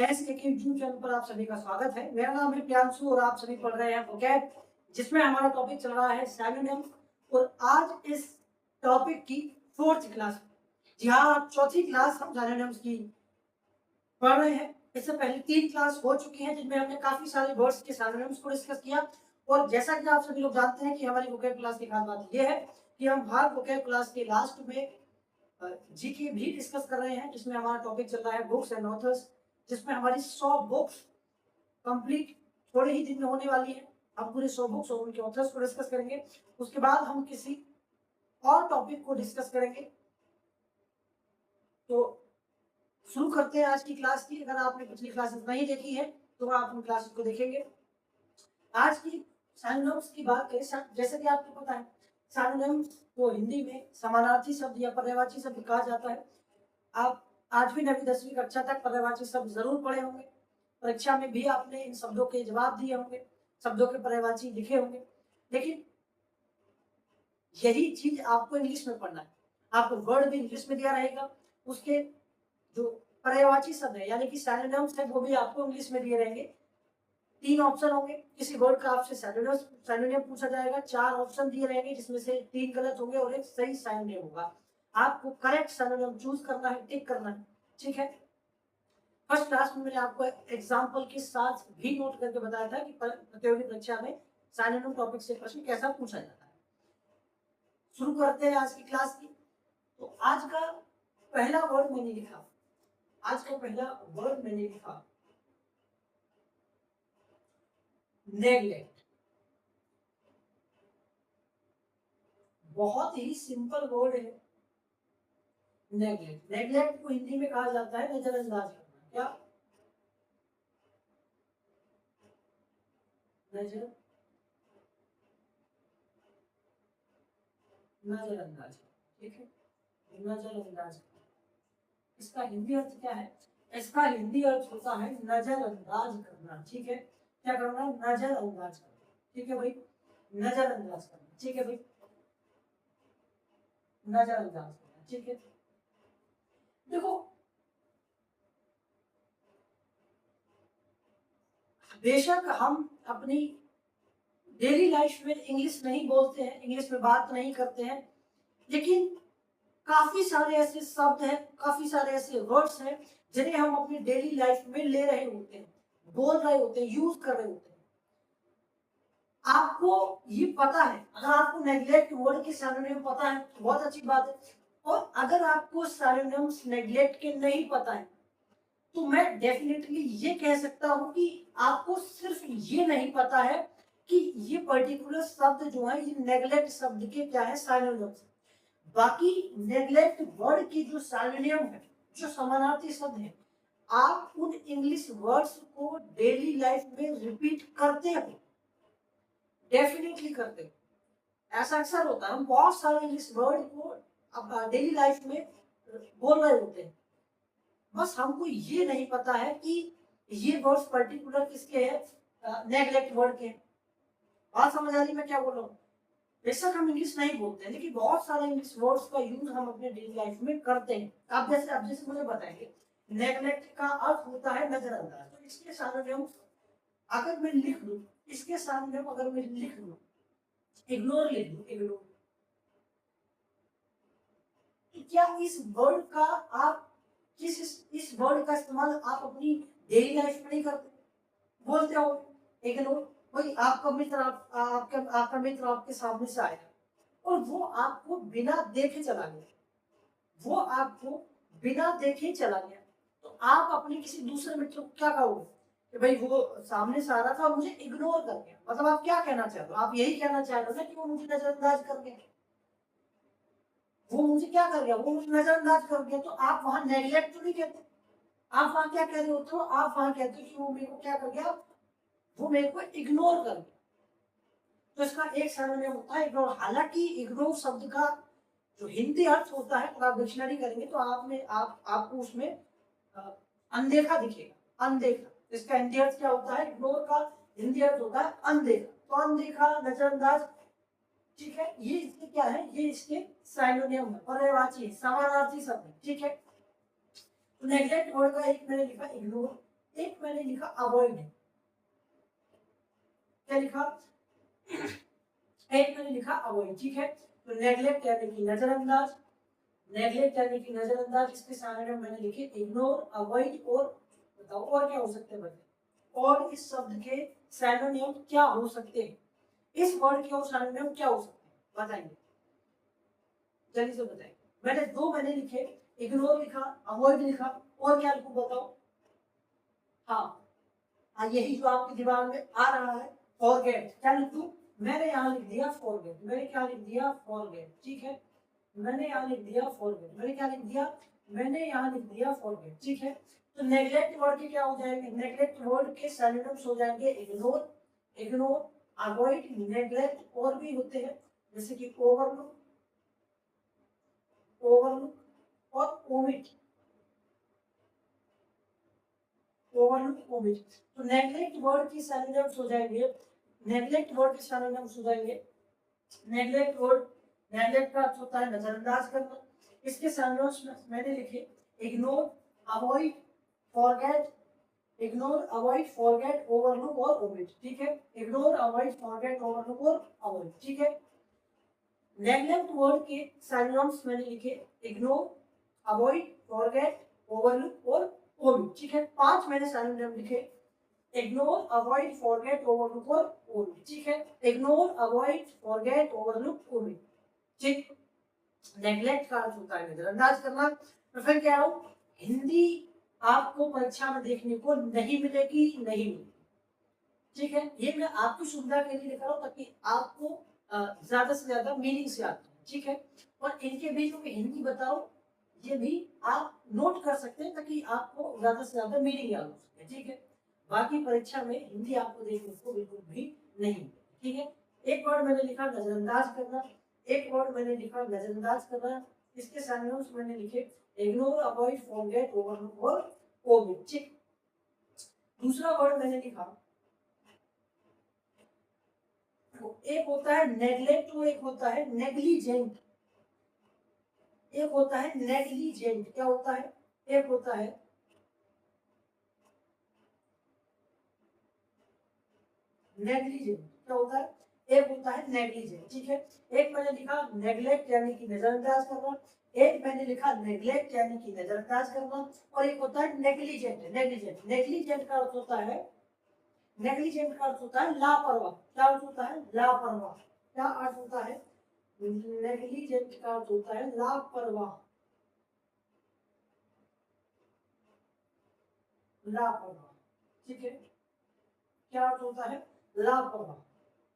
Test के YouTube channel पर आप सभी का स्वागत है। मेरा नाम है प्रियांशु और आप सभी पढ़ रहे हैं वोकैब, जिसमें हमारा टॉपिक चल रहा है सिनोनिम्स। और आज इस टॉपिक की फोर्थ क्लास, जी हाँ, चौथी क्लास हम सिनोनिम्स की पढ़ रहे हैं। इससे पहले 3 क्लास हो चुकी हैं जिनमें हमने काफी सारे वर्ड्स के सिनोनिम्स को डिस्कस किया। और जैसा कि आप सभी लोग जानते हैं कि हमारी वोकैब क्लास की खास बात यह है कि हम हर वोकैब क्लास के लास्ट में जीके भी डिस्कस कर रहे हैं, जिसमें हमारा टॉपिक चल रहा है बुक्स एंड ऑथर्स, जिसमें हमारी 100 बुक्स कंप्लीट थोड़े ही दिन में होने वाली है। हम पूरे 100 बुक्स और उनके ऑथर्स को डिस्कस करेंगे। उसके बाद हम किसी और टॉपिक को डिस्कस करेंगे। तो शुरू करते हैं आज की क्लास की। अगर आपने पिछली क्लासेस नहीं देखी है तो आप उन क्लासेस को देखेंगे। आज की सिनोनिम्स की बात करें, जैसे कि आपको पता है सिनोनिम्स को हिंदी में समानार्थी शब्द या पर्यायवाची शब्द कहा जाता है। आप 8वीं 9वीं 10वीं कक्षा तक पर्यायवाची शब्द जरूर पढ़े होंगे। परीक्षा में भी आपने इन शब्दों के जवाब दिए होंगे, शब्दों के पर्यायवाची लिखे होंगे। लेकिन यही चीज आपको इंग्लिश में पढ़ना है। आपको वर्ड भी इंग्लिश में दिया रहेगा, उसके जो पर्यायवाची शब्द है यानी कि सिनोनिम्स है वो भी आपको इंग्लिश में दिए रहेंगे। 3 ऑप्शन होंगे, किसी वर्ड का आपसे सिनोनिम पूछा जाएगा। 4 ऑप्शन दिए रहेंगे जिसमें से 3 गलत होंगे और एक सही सिनोनिम होगा। आपको करेक्ट सिनोनिम चूज करना है, टिक करना है, ठीक है। फर्स्ट क्लास में मैंने आपको एग्जाम्पल के साथ भी नोट करके बताया था कि प्रतियोगी परीक्षा में सिनोनिम टॉपिक से प्रश्न कैसा पूछा जाता है। शुरू करते हैं आज की क्लास की। तो आज का पहला वर्ड मैंने लिखा, नेग्लेक्ट। बहुत ही सिंपल वर्ड है नेग्लेक्ट। नेग्लेक्ट को हिंदी में कहा जाता है नजरअंदाज करना। क्या? नजरअंदाज, ठीक है, नजरअंदाज। इसका हिंदी अर्थ क्या है? इसका हिंदी अर्थ होता है नजरअंदाज करना, ठीक है। क्या करना? नजरअंदाज करना, ठीक है भाई, नजरअंदाज करना, ठीक है भाई, नजरअंदाज करना, ठीक है। देखो, बेशक हम अपनी डेली लाइफ में इंग्लिश नहीं बोलते हैं, इंग्लिश में बात नहीं करते हैं, लेकिन काफी सारे ऐसे शब्द हैं, काफी सारे ऐसे वर्ड्स हैं जिन्हें हम अपनी डेली लाइफ में ले रहे होते हैं, बोल रहे होते हैं, यूज कर रहे होते हैं। आपको ये पता है, अगर आपको नेग्लेक्ट वर्ड के सिनोनिम पता है तो बहुत अच्छी बात है। और अगर आपको सिनोनिम्स नेग्लेक्ट के नहीं पता है तो मैं डेफिनेटली ये कह सकता हूं कि आपको सिर्फ ये नहीं पता है कि ये पर्टिकुलर शब्द जो है ये नेग्लेक्ट शब्द के क्या है, सिनोनिम्स। बाकी नेग्लेक्ट वर्ड की जो सिनोनिम है, जो समानार्थी शब्द है, आप उन इंग्लिश वर्ड्स को डेली लाइफ में रिपीट करते हो, डेफिनेटली करते हो। ऐसा अक्सर होता है, हम बहुत सारे इंग्लिश वर्ड को अब डेली लाइफ में बोल रहे होते हैं, बस हमको ये नहीं पता है कि ये वर्ड्स पर्टिकुलर किसके हैं, नेग्लेक्ट वर्ड के। बात समझ आ रही मैं क्या बोल रहा हूँ? बेशक हम इंग्लिश नहीं बोलते हैं, लेकिन बहुत सारे इंग्लिश वर्ड्स का यूज हम अपने डेली लाइफ में करते हैं। आप जैसे मुझे बताएंगे नेग्लेक्ट का अर्थ होता है नजरअंदाज, तो इसके सिनोनिम अगर मैं लिख लूं, इसके सिनोनिम अगर मैं लिख लूं, इग्नोर लिख लूं, इग्नोर, तो क्या इस वर्ड का आप इस वर्ड का इस्तेमाल आप अपनी डेली लाइफ में नहीं करते? बोलते हो इग्नोर। भाई आपका मित्र आपका मित्र आपके सामने से आया और वो आपको बिना देखे चला गया, वो आपको बिना देखे चला गया, तो आप अपने किसी दूसरे मित्र को क्या कहोगे कि भाई वो सामने से आ रहा था और मुझे इग्नोर कर गया? मतलब आप क्या कहना चाह रहे हो? आप यही कहना चाह रहे हो ना कि वो मुझे नजरअंदाज कर गया, वो मुझे क्या कर गया, वो मुझे नजरअंदाज कर गया। तो आप वहां नेग्लेक्ट तो नहीं कहते, आप वहां क्या कह रहे होते हो? आप वहां कहते हो कि वो मेरे को क्या कर गया, वो मेरे को इग्नोर कर गया। तो इसका एक सिनोनिम होता है इग्नोर। हालांकि इग्नोर शब्द का जो हिंदी अर्थ होता है, अगर आप डिक्शनरी करेंगे तो आपको उसमें अनदेखा दिखेगा, अनदेखा। इसका हिंदी अर्थ क्या होता है? इग्नोर का हिंदी अर्थ होता है अनदेखा। तो अनदेखा, नजरअंदाज, ठीक है, ये इसके क्या है, ये इसके सिनोनिम है, पर्यायवाची है, समानार्थी शब्द है, ठीक है। तो नेग्लेक्ट वर्ड का एक मैंने लिखा इग्नोर, एक मैंने लिखा अवॉइड, क्या लिखा, एक मैंने लिखा अवॉइड, ठीक है। तो नेग्लेक्ट यानी कि नजरअंदाज, नेग्लेक्ट यानी कि नजरअंदाज, इसके सारे मैंने लिखे इग्नोर, अवॉइड, और बताओ और क्या हो सकते हैं बच्चे, और इस शब्द के सिनोनिम क्या हो सकते हैं, इस वर्ड के और सिनोनिम क्या हो सकते हैं बताइए, जल्दी से बताइए। मैंने दो मैंने लिखे, इग्नोर लिखा, अवॉइड लिखा, और क्या लिखूं बताओ। हाँ यही जो आपके दिमाग में आ रहा है, फॉरगेट, क्या लिखूं, मैंने यहाँ लिख दिया फॉरगेट, मैंने क्या लिख दिया फॉरगेट, ठीक है, मैंने यहाँ लिख दिया फॉरगेट, मैंने क्या लिख दिया, मैंने यहाँ लिख दिया फॉरगेट, ठीक है। तो नेग्लेक्ट वर्ड के क्या हो जाएंगे, नेग्लेक्ट वर्ड के सिनोनिम्स हो जाएंगे इग्नोर, इग्नोर, अवॉइड, नेग्लेक्ट, और भी होते हैं जैसे कि ओवरलुक, ओवरलुक और ओमिट, ओवरलुक, ओमिट। तो नेग्लेक्ट वर्ड की सिनोनिम्स हो जाएंगे, नेग्लेक्ट वर्ड के सिनोनिम्स हो जाएंगे, नेग्लेक्ट वर्ड, नेग्लेक्ट का अर्थ होता है नजरअंदाज करना, इसके सिनोनिम्स मैंने लिखे ignore, avoid, forget, ignore, avoid, forget, overlook और ओमिट, ठीक है, इग्नोर, अवॉइड, फॉरगेट, ओवरलुक और अवॉइड, ठीक है। नेग्लेक्ट वर्ड के सिनोनिम्स मैंने लिखे इग्नोर, अवॉइड, फॉरगेट, ओवरलुक और ओमिट, ठीक है। 5 मैंने सिनोनिम लिखे, इग्नोर, अवॉइड, फॉरगेट, ओवरलुक और ओमिट, ठीक है, ignore, avoid, forget, overlook, omit, ठीक। नेग्लेक्ट का अर्थ होता है नजरअंदाज करना। तो फिर कह रहा हूं हिंदी आपको परीक्षा में देखने को नहीं मिलेगी, नहीं मिलेगी, ठीक है, ये मैं आपकी सुविधा के लिए लिख रहा हूँ ताकि आपको ज्यादा से ज्यादा मीनिंग से आती है, ठीक है। और इनके बीच में हिंदी बताओ, ये भी आप नोट कर सकते हैं ताकि आपको ज्यादा से ज्यादा मीनिंग याद हो सके, ठीक है। बाकी परीक्षा में हिंदी आपको देखने को बिल्कुल भी नहीं, ठीक है। एक वर्ड मैंने लिखा नजरअंदाज करना, एक वर्ड मैंने लिखा नजरअंदाज करना, इसके सिनोनिम्स मैंने लिखे इग्नोर, अवॉइड, फॉरगेट, ओवरलुक और ओमिट, ठीक। दूसरा वर्ड मैंने लिखा, एक होता है नेग्लेक्ट और एक होता है नेग्लिजेंट, एक होता है नेग्लिजेंट, क्या होता है, एक होता है नेग्लिजेंट, क्या होता है, एक होता है नेग्लिजेंट, ठीक है। एक मैंने लिखा नेग्लेक्ट यानी कि नजरअंदाज करना, एक मैंने लिखा नेग्लेक्ट यानी कि नजरअंदाज करना, और एक होता है नेग्लिजेंट, नेग्लिजेंट, नेग्लिजेंट का अर्थ होता है, नेग्लिजेंट का अर्थ होता है लापरवाह, क्या अर्थ होता है लापरवाह, क्या अर्थ होता है, नेग्लिजेंट का अर्थ होता है लापरवाह, लापरवाह, ठीक है, क्या अर्थ होता है लापरवाह,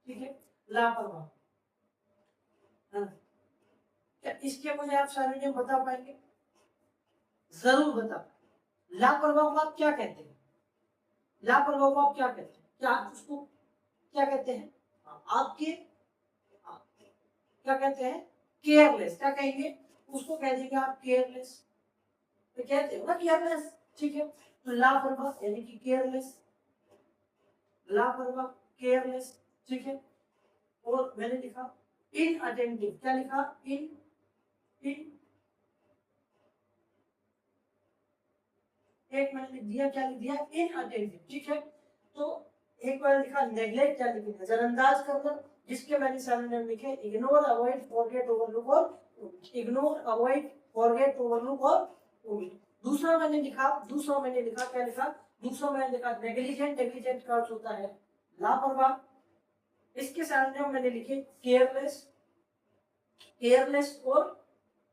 ठीक है, लापरवाह। हाँ। क्या इसके मुझे आप सारे नियम बता पाएंगे, जरूर बता पाएंगे। लापरवाह को आप क्या कहते हैं, लापरवाह को आप क्या कहते हैं, क्या आप उसको क्या कहते हैं, आपके क्या कहते हैं, केयरलेस, क्या कहेंगे, उसको कह देंगे आप केयरलेस, तो कहते हो ना केयरलेस, ठीक है। तो लापरवाह यानी कि केयरलेस, लापरवाह, केयरलेस, ठीक है। और मैंने लिखा इनअटेंटिव, क्या लिखा, इन इन एक मैंने लिख दिया, क्या लिख दिया, इनअटेंटिव, ठीक है। तो एक बार लिखा नेग्लेक्ट यानी कि नजरअंदाज करना, जिसके मैंने सिनोनिम लिखे इग्नोर, अवॉइड, फॉरगेट, ओवरलुक और इग्नोर, अवॉइड, फॉरगेट, ओवरलुक और ओमिट। दूसरा मैंने लिखा, दूसरा मैंने लिखा, क्या लिखा, दूसरा मैंने लिखा नेग्लिजेंट, नेग्लिजेंट का अर्थ होता है लापरवाह, इसके सिनोनिम मैंने लिखे केयरलेस, केयरलेस और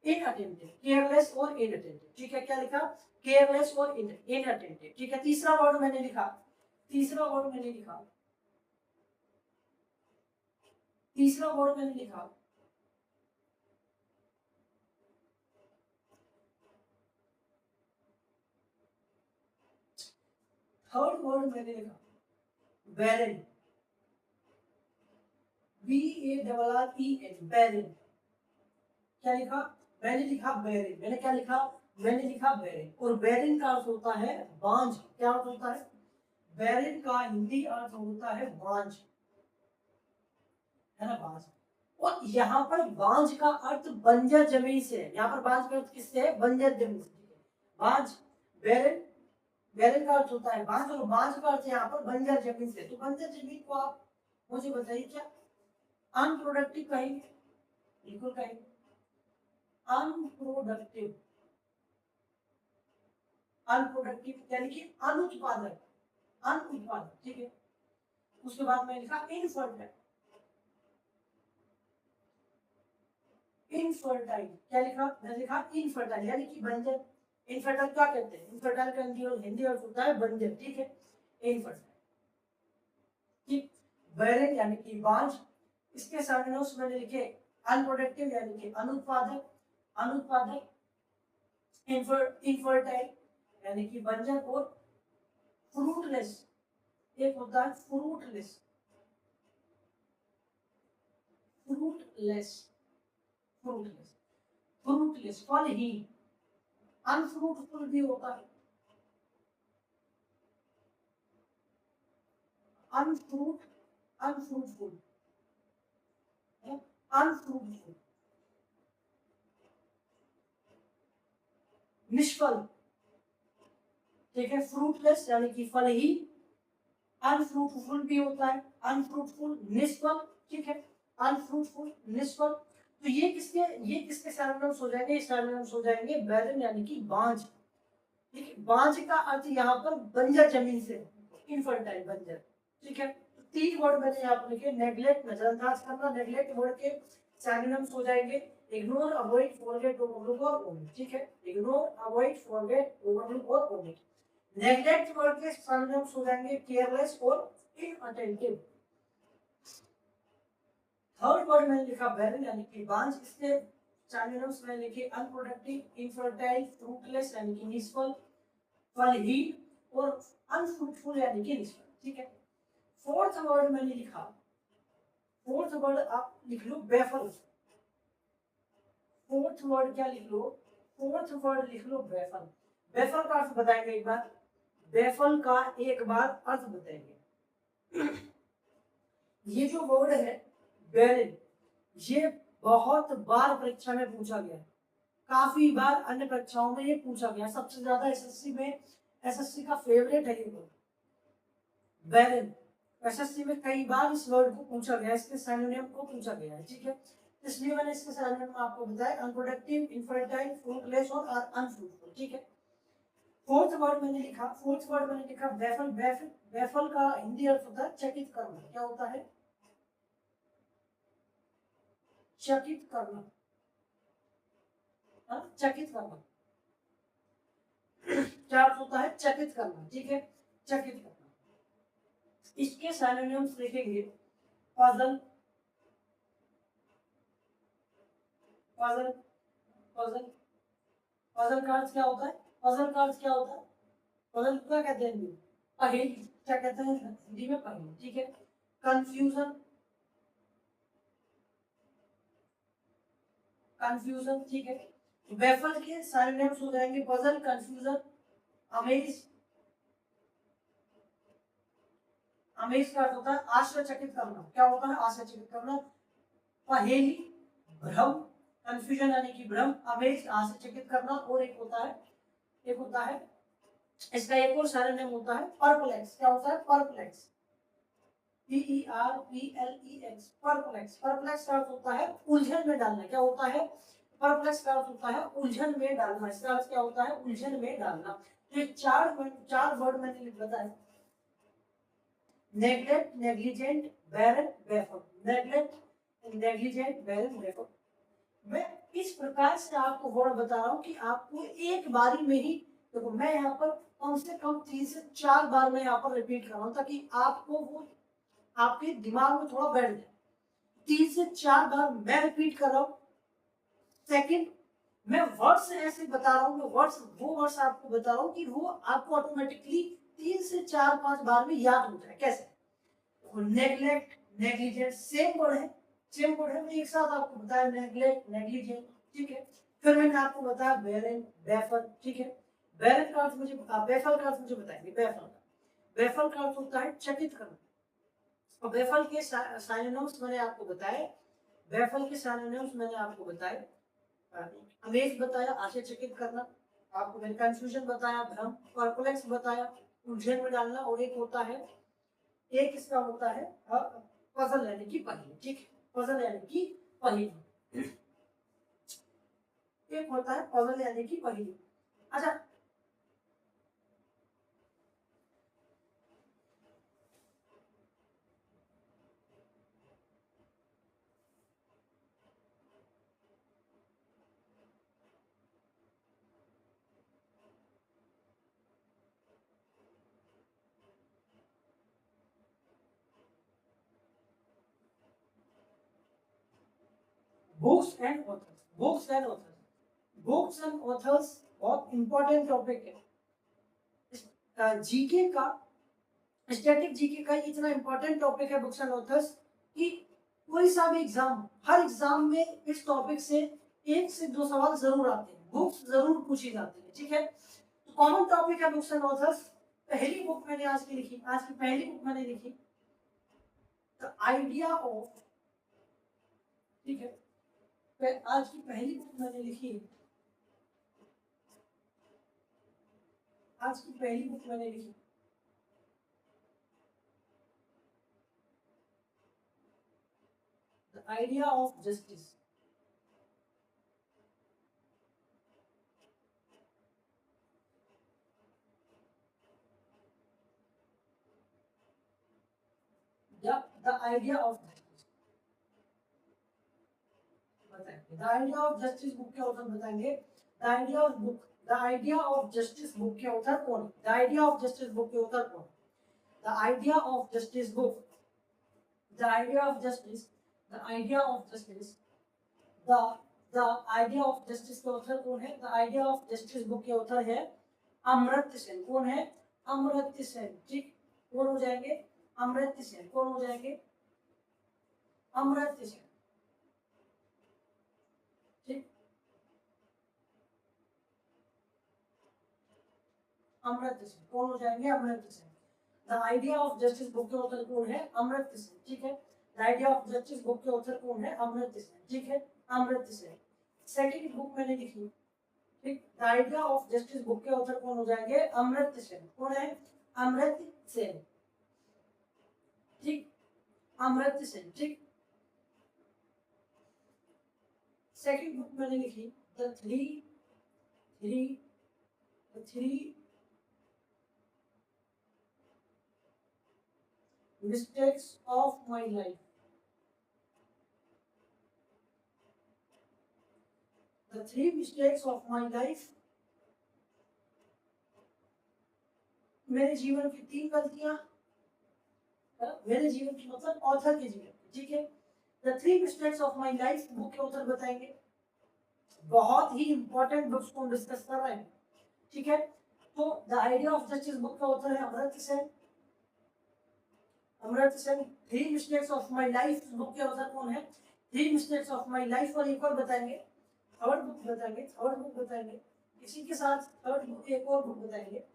इनअटेंटिव, केयरलेस और इनअटेंटिव, ठीक है, क्या लिखा, केयरलेस और इनअटेंटिव, ठीक है। तीसरा वर्ड मैंने लिखा, तीसरा वर्ड मैंने लिखा, तीसरा वर्ड मैंने लिखा थर्ड वर्ड मैंने लिखा बैरन, BARREN, बैरन, क्या लिखा, मैंने लिखा बैरन, मैंने क्या लिखा, मैंने लिखा बैरन, और बैरन का अर्थ होता है बांझ, क्या अर्थ होता है, बैरन का हिंदी अर्थ होता है बांझ, है ना, बांझ। और यहाँ पर बांझ का अर्थ बंजर जमीन से है, यहाँ पर बांझ का अर्थ किससे है, बंजर जमीन से, बांझ, बैरन, बैरन का अर्थ होता है बांझ, और बांझ का अर्थ यहाँ पर बंजर जमीन से। तो बंजर जमीन को आप मुझे बताइए क्या अनप्रोडक्टिव कहेंगे? बिल्कुल कहेंगे अनप्रोडक्टिव। अनप्रोडक्टिव यानी कि अनुत्पादक, अनुत्पादक, ठीक है। उसके बाद मैंने लिखा इनफर्टाइल। इनफर्टाइल क्या लिखा? मैंने लिखा इनफर्टाइल यानी कि बंजर। इनफर्टाइल क्या कहते हैं? इनफर्टाइल का हिंदी अर्थ होता है बंजर, ठीक है। इनफर्टाइल, ठीक। बैरन यानी कि बांझ। इसके सिनोनिम्स मैंने लिखे अनप्रोडक्टिव यानी कि अनुत्पादक, अनुत्पादक, इनफर्टाइल यानी कि बंजर, और फ्रूटलेस, एक होता है फ्रूटलेस, फ्रूटलेस, फ्रूटलेस, फ्रूटलेस फलहीन। अनफ्रूटफुल भी होता है, अनफ्रूट, अनफ्रूटफुल, अनफ्रूटफुल, निष्फल, ठीक है। फ्रूटलेस यानी कि फलहीन, अनफ्रूटफुल भी होता है, अनफ्रूटफुल, निष्फल, ठीक है। अनफ्रूटफुल, निष्फल। तो ये किसके सिनोनिम्स हो जाएंगे? सिनोनिम्स हो जाएंगे बैरन यानी कि बांझ, ठीक है। बांझ का अर्थ यहाँ पर बंजर जमीन से, इनफर्टाइल, बंजर, ठीक है। तो 3 वर्ड मैंने यहाँ पर लिखे, नेग्लेक्ट नजरअंदाज करना। नेग्लेक्ट वर्ड के सिनोनिम्स हो जाएंगे इग्नोर, अवॉइड, फॉरगेट, ओवरलुक और ओमिट, ठीक है। इग्नोर, अवॉइड, फॉरगेट, ओवरलुक और ओमिट। नेग्लेक्ट वर्ड के सिनोनिम्स हो जाएंगे केयरलेस और इनअटेंटिव। थर्ड वर्ड मैंने लिखा बैरन यानी कि बांझ। इसके सिनोनिम्स मैंने लिखे अनप्रोडक्टिव, इनफर्टाइल, फ्रूटलेस यानी कि निष्फल, फलहीन और अनफ्रूटफुल यानी कि निष्फल, ठीक है। फोर्थ वर्ड मैंने लिखा, फोर्थ वर्ड आप लिख लो बेफल। फोर्थ वर्ड क्या लिख लो? फोर्थ वर्ड लिख लो बेफल। बेफल का अर्थ बताएंगे एक बार, बेफल का एक बार अर्थ बताएंगे। ये जो वर्ड है बैरन, ये बहुत बार परीक्षा में पूछा गया है, काफी बार अन्य परीक्षाओं में ये पूछा गया। सबसे ज्यादा एसएससी में, एसएससी का फेवरेट है ये वर्ड बैरन। एसएससी में कई बार इस वर्ड को पूछा गया, इसके सिनोनिम को पूछा गया है, ठीक है। इसलिए मैंने इसके सिनोनिम आपको बताया अनप्रोडक्टिव, इनफर्टाइल, फ्रूटलेस और अनफ्रूटफुल, ठीक है। फोर्थ वर्ड मैंने लिखा, फोर्थ वर्ड मैंने लिखा बेफल। बेफल, बेफल का हिंदी अर्थ होता है चकित करना। क्या होता है? चकित करना, चकित करना। क्या अर्थ होता है? चकित करना, ठीक है, चकित करना। इसके सिनोनिम्स लिखेंगे पजल, पजल, पजल। पजल का अर्थ क्या होता है? पजल का अर्थ क्या होता है? पजल क्या कहते हैं? पहेली, क्या कहते हैं हिंदी में? पहेली, ठीक है। कंफ्यूजन, कंफ्यूजन, ठीक है। बेफल के सिनोनिम्स हो जाएंगे पजल, कंफ्यूजन, अमेज। अमेज का अर्थ होता है आश्चर्यचकित करना। क्या होता है? आश्चर्यचकित करना। पहेली, भ्रम, कंफ्यूजन यानी कि भ्रम, अमेज आश्चर्यचकित करना, और एक होता है, एक होता है इसका एक और सिनोनिम होता है परप्लेक्स। क्या होता है? Perplex, PERPLEX, perplex. परप्लेक्स का अर्थ होता है उलझन में डालना। क्या होता है? परप्लेक्स का अर्थ होता है उलझन में डालना। इसका अर्थ क्या होता है? उलझन में डालना। तो ये चार वर्ड मैंने बताया, नेग्लेक्ट, नेग्लिजेंट, बैरन, बेफल। नेग्लेक्ट, नेग्लिजेंट, बैरन, बेफल। मैं इस प्रकार से आपको वर्ड बता रहा हूँ कि आपको एक बारी में ही, देखो मैं यहाँ पर कम से कम 3 से 4 बार मैं यहाँ पर रिपीट कर रहा हूँ ताकि आपको वो आपके दिमाग में थोड़ा बैठ जाए। 3 से 4 बार मैं रिपीट कर रहा हूँ। सेकंड, मैं वर्ड्स ऐसे बता रहा हूँ, मैं वर्ड्स, वो वर्ड्स आपको बता रहा हूँ कि वो आपको ऑटोमेटिकली 3 से 4-5 बार में याद हो जाए। कैसे? नेग्लेक्ट, नेग्लिजेंट सेम वर्ड है, सेम वर्ड है, मैं एक साथ आपको बताया नेग्लेक्ट, नेग्लिजेंट, ठीक है। फिर मैंने आपको बताया बैरन, बेफल, ठीक है। बैरन का अर्थ मुझे, बेफल का अर्थ मुझे बताएंगे। बेफल, बेफल का अर्थ होता है चकित करना। और बेफल के सिनोनिम्स मैंने आपको बताए, बेफल के सिनोनिम्स मैंने आपको बताए, अमेज बताया आश्चर्यचकित करना, आपको मैंने कंफ्यूजन बताया, भ्रम, परप्लेक्स बताया, उलझन में डालना, और एक होता है, एक इसका होता है पजल यानी कि पहेली। ठीक है, पजल यानी कि पहेली, एक होता है पजल यानी कि पहेली। अच्छा, books and authors, books and authors, books and authors बहुत इंपॉर्टेंट टॉपिक है जीके का, स्टैटिक जीके का इतना इंपॉर्टेंट टॉपिक है बुक्स एंड ऑथर्स कि कोई सा भी एग्जाम, हर एग्जाम में इस टॉपिक से एक से दो सवाल जरूर आते हैं, बुक्स जरूर पूछी जाती है। ठीक है, तो कॉमन टॉपिक है बुक्स एंड ऑथर्स। पहली बुक मैंने आज की लिखी, आज की पहली बुक मैंने लिखी द आइडिया ऑफ, ठीक है, आज की पहली बुक मैंने लिखी, आज की पहली बुक मैंने लिखी the idea of justice. The idea of justice बताएंगे, the idea of justice book के ऑथर बताएंगे। The idea of book, the idea of justice book के ऑथर कौन है? The idea of justice book के ऑथर कौन? The idea of justice book, the idea of justice, the idea of justice, the the idea of justice के author कौन है? The idea of justice book के author है अमर्त्य सेन। कौन है? अमर्त्य सेन। ठीक, कौन हो जाएंगे? अमर्त्य सेन। कौन हो जाएंगे? अमर्त्य सेन। ठीक, अमर्त्य सेन। कौन हो जाएंगे? Amartya Sen. The idea of justice book के ऑथर कौन है? अमर्त्य सेन। ठीक है, the idea of justice book के ऑथर कौन है? अमर्त्य सेन। ठीक है, अमर्त्य सेन। सेकंड बुक मैंने लिखी, ठीक, the idea of justice book के ऑथर कौन हो जाएंगे? अमर्त्य सेन। कौन है? अमर्त्य सेन। ठीक, अमर्त्य सेन। ठीक, सेकंड बुक मैंने लिखी the three three three mistakes of my life. The three mistakes of my life, मेरे जीवन की तीन गलतियां, मेरे जीवन की मतलब ऑथर के जीवन की। ठीक है, the three mistakes of my life book के ऑथर बताएंगे। बहुत ही इंपॉर्टेंट बुक्स को हम डिस्कस कर रहे हैं। ठीक है, तो the idea of justice book का ऑथर है Amartya Sen. Amartya Sen. Three mistakes of my life book के ऑथर कौन है? Three mistakes of my life. और एक और बताएंगे, थर्ड बुक बताएंगे, थर्ड बुक बताएंगे, इसी के साथ थर्ड बुक, एक और बुक बताएंगे,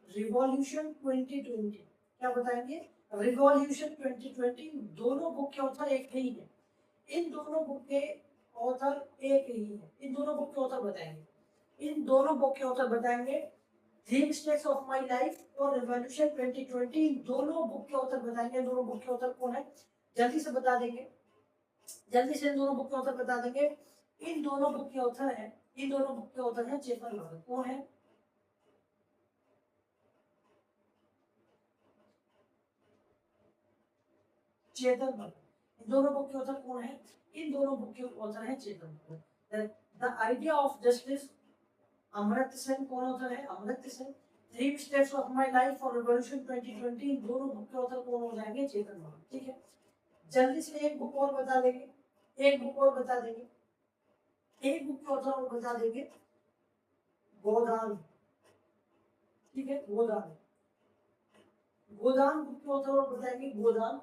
रिवॉल्यूशन 2020। क्या बताएंगे? रिवॉल्यूशन 2020। दोनों बुक के ऑथर एक ही है, इन दोनों बुक के ऑथर एक ही है, इन दोनों बुक के ऑथर बताएंगे, इन दोनों बुक के ऑथर बताएंगे। Three mistakes of my life और रिवॉल्यूशन 2020, दोनों बुक के ऑथर बताएंगे। दोनों बुक के ऑथर कौन है? जल्दी से बता देंगे, जल्दी से इन दोनों बुक के ऑथर बता देंगे। इन दोनों बुक के ऑथर है, इन दोनों बुक के ऑथर है चेतन भगत। कौन है? चेतन भगत। इन दोनों बुक के ऑथर कौन है? इन दोनों बुक के ऑथर है Chetan Bhagat. The idea of justice Amartya Sen. कौन ऑथर है? Amartya Sen. Three steps of my life और रिवॉल्यूशन 2020, दोनों बुक के ऑथर कौन हो जाएंगे? चेतन भगत। ठीक है, जल्दी से एक बुक और बता देंगे, एक बुक और बता देंगे, एक बुक के ऑथर और बता देंगे, गोदान। ठीक है, गोदान, गोदान बुक के ऑथर और बताएंगे, गोदान।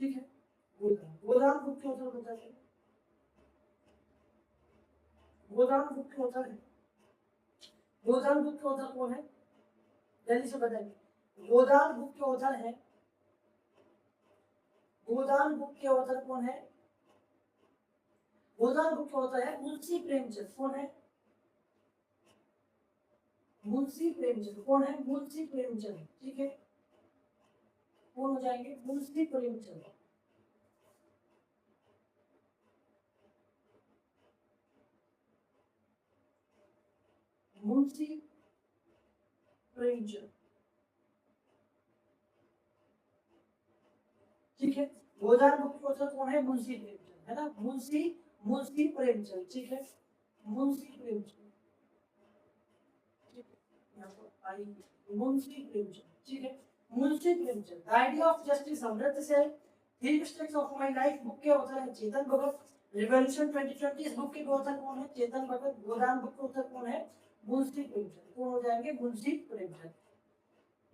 ठीक है, गोदान, गोदान बुक के ऑथर बताएंगे, गोदान बुक के ऑथर है गोदान बुक के ऑथर कौन है? जल्दी से बताइए। गोदान बुक के ऑथर है, गोदान बुक के ऑथर कौन है? गोदान बुक के ऑथर है मुंशी प्रेमचंद। कौन है? मुंशी प्रेमचंद। कौन है? मुंशी प्रेमचंद। ठीक है, कौन हो जाएंगे? मुंशी प्रेमचंद। मुंशी प्रेमचंद। ठीक है, गोदान बुक के ऑथर कौन है? मुंशी प्रेमचंद, है ना? मुंशी प्रेमचंद। ठीक है, मुंशी प्रेमचंद। मुंशी प्रेमचंद। ठीक है, Munshi Premchand. The idea of justice Amrit Sen three mistakes of my life book के ऑथर है चेतन भगत। रिवॉल्यूशन 2020 इस बुक के ऑथर कौन है? चेतन भगत। गोदान बुक के ऑथर कौन है? मुंशी प्रेमचंद। कौन हो जाएंगे? मुंशी प्रेमचंद।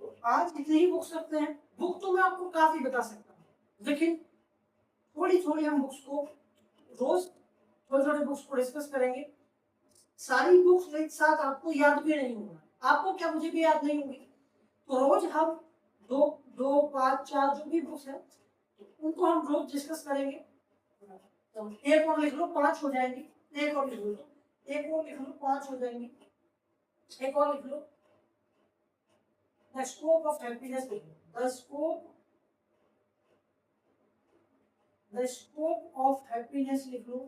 तो आज इतनी ही बुक्स रखते हैं। बुक तो मैं आपको काफी बता सकता हूँ, लेकिन थोड़ी थोड़ी हम बुक्स को रोज थोड़े थोड़े बुक्स को डिस्कस करेंगे। सारी बुक्स एक साथ आपको याद भी नहीं होगा, आपको क्या, मुझे भी याद नहीं होगी। तो रोज हम दो दो पाँच चार जो भी बुक्स है उनको हम रोज डिस्कस करेंगे। तो एक और लिख लो, 5 हो जाएंगी। एक और लिख लो, एक और लिख लो, 5 हो जाएंगी। एक और लिख लो, द स्कोप ऑफ हैप्पीनेस लिख लो। द स्कोप ऑफ हैप्पीनेस लिख लो।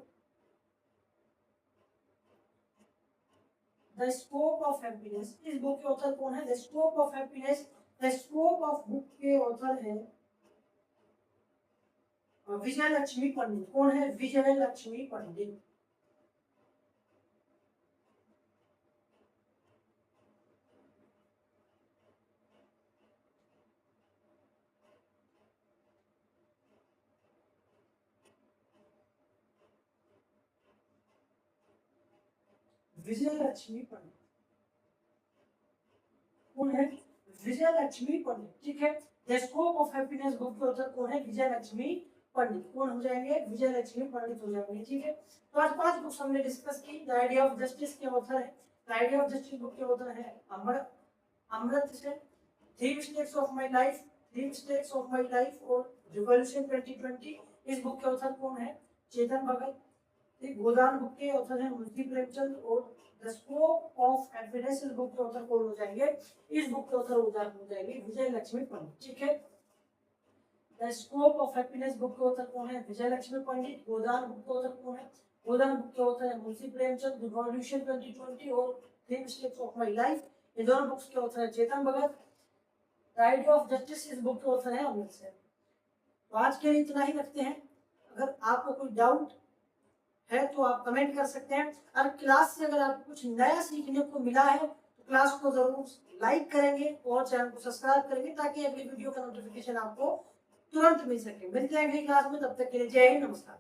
द स्कोप ऑफ हैप्पीनेस इस बुक के ऑथर कौन है? The scope of happiness, the scope of book के ऑथर है विजय लक्ष्मी पंडित। कौन है? विजय लक्ष्मी पंडित। विजय लक्ष्मी पंडित। कौन है? विजय लक्ष्मी पंडित। ठीक है, the scope of happiness book के ऑथर कौन है? विजय लक्ष्मी पंडित। कौन हो जाएंगे? विजय लक्ष्मी पंडित हो जाएंगे। ठीक है, तो आज 5 बुक्स हमने डिस्कस की। द आइडिया ऑफ जस्टिस के ऑथर है, the idea of justice book के ऑथर है Amrit Sen. Three mistakes of my life, three mistakes of my life और रिवॉल्यूशन 2020 इस बुक के ऑथर कौन है? चेतन भगत। गोदान बुक के ऑथर है मुंशी प्रेमचंद। और द स्कोप ऑफ हैप्पीनेस इस बुक के ऑथर कौन हो जाएंगे? इस बुक के ऑथर हो जाएंगे विजय लक्ष्मी पंडित। ठीक है, the scope of happiness book के ऑथर कौन है? विजय लक्ष्मी पंडित। गोदान बुक के ऑथर कौन है? गोदान बुक के ऑथर है मुंशी प्रेमचंद। रिवॉल्यूशन 2020 और three mistakes of my life in दोनों बुक्स के ऑथर है Chetan Bhagat. The idea of justice इस बुक के ऑथर है अमृत सेन। तो आज के लिए इतना ही रखते हैं। अगर आपको कोई डाउट है तो आप कमेंट कर सकते हैं। और क्लास से अगर आपको कुछ नया सीखने को मिला है तो क्लास को जरूर लाइक करेंगे और चैनल को सब्सक्राइब करेंगे, ताकि अगली वीडियो का नोटिफिकेशन आपको तुरंत मिल सके। मिलते हैं अगली क्लास में, तब तक के लिए जय हिंद, नमस्कार।